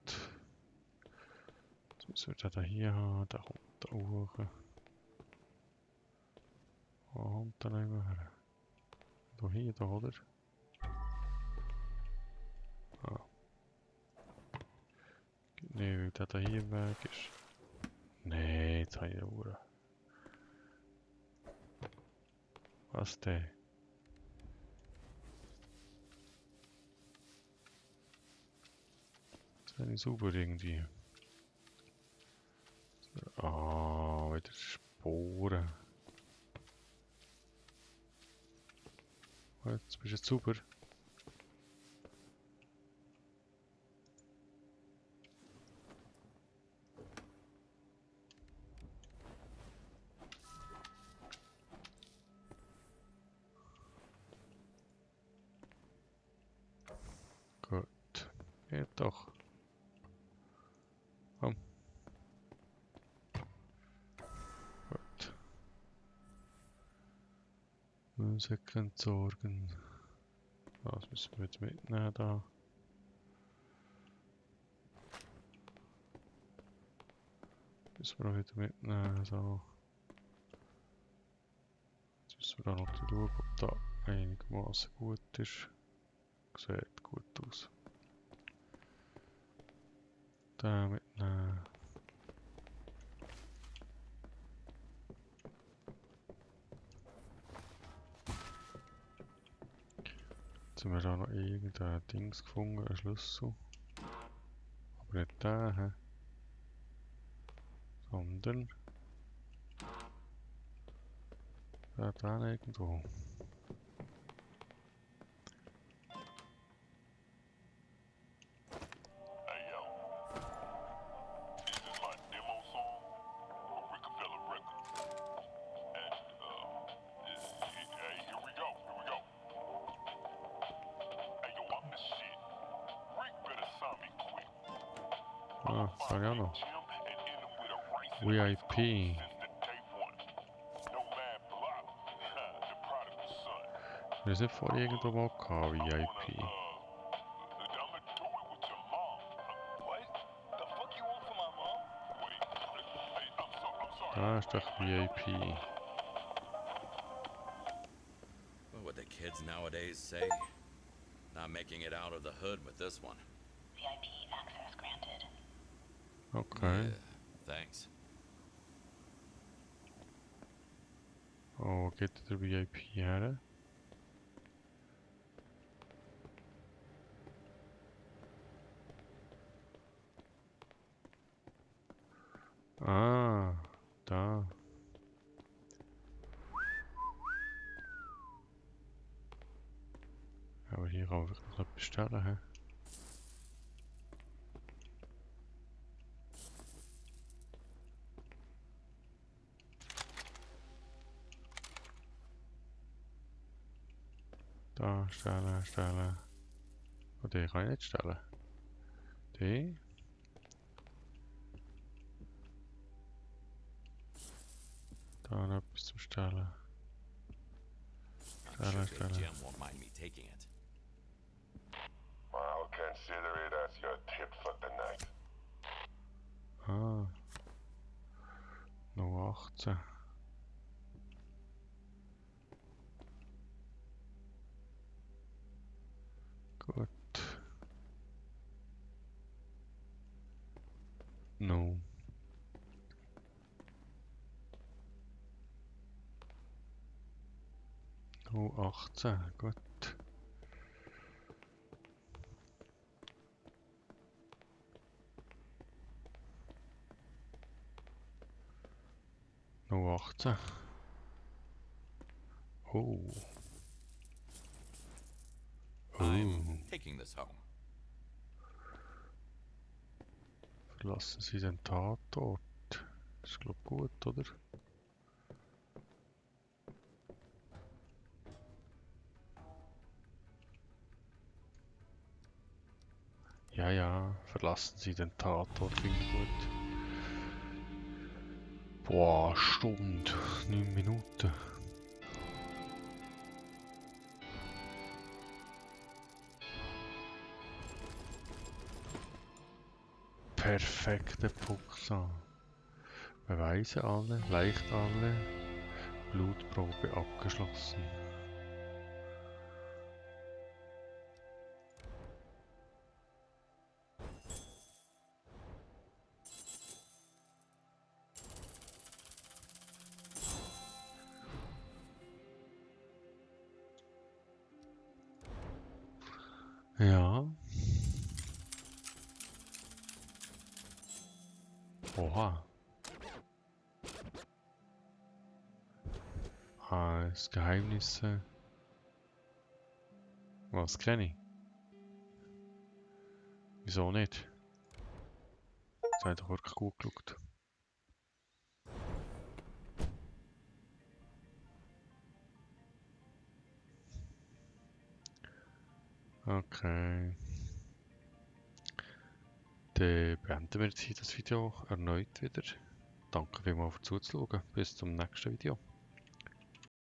Jetzt müssen wir den hier haben, der kommt da hoch. Wo kommt der nicht mehr her? Da hier, da oder? Ah. Nee, weil der da hier im Weg ist. Nee, jetzt habe ich eine Uhr. Was denn? Jetzt habe ich sauber irgendwie. Ah, wieder Sporen. Jetzt bist du jetzt super. Gut. Geht doch. Komm. Gut. Musik entsorgen. Das müssen wir jetzt mitnehmen da. Müssen wir auch wieder mitnehmen, so. Jetzt müssen wir auch noch schauen, ob da einigermaßen gut ist. Sieht gut aus. Da mitnehmen. Jetzt haben wir da noch irgendein Dings gefunden, ein Schlüssel. Aber nicht den, hä? Sondern da irgendwo. Hey yo, this is my demo song for Rickefeller Records. And hey, here we go. Hey yo, I'm the shit. Rick better sign me quick. Ah, sag ich auch noch. Jim and end him with a rice VIP. since the day one. No man block. The prodigal son. Wir sind vorher irgendwo mal gehabt, VIP. I'ma do it with your mom. What? The fuck you want from my mom? Wait. Hey, I'm sorry. Da ist doch VIP. What would the kids nowadays say? Not making it out of the hood with this one. VIP access granted. Okay. Yeah, thanks. Oh, wo geht der VIP her? Ah, da. Aber hier kann man wirklich noch etwas bestellen, hä? Da, stellen. Oh, den kann ich nicht stellen. Den. Da noch etwas zum Stellen. I'm sure Stellen, Big stellen. Jim won't mind me taking it. I'll consider it as your tip for the night. Ah. Noch 18. Gut. No. No 18. Gut. No 18. Oh. I'm taking this home. Verlassen Sie den Tatort. Ist glaub gut, oder? Ja, ja, verlassen Sie den Tatort, finde ich gut. Boah, Stunde, 9 Minuten. Perfekte Puxa. Beweise alle, leicht alle. Blutprobe abgeschlossen. Ja. Oha. Das Geheimnisse. Was kenne ich? Wieso nicht? Das hat doch wirklich gut geschaut. Okay. Dann beenden wir jetzt hier das Video erneut wieder. Danke vielmals fürs Zuschauen. Bis zum nächsten Video.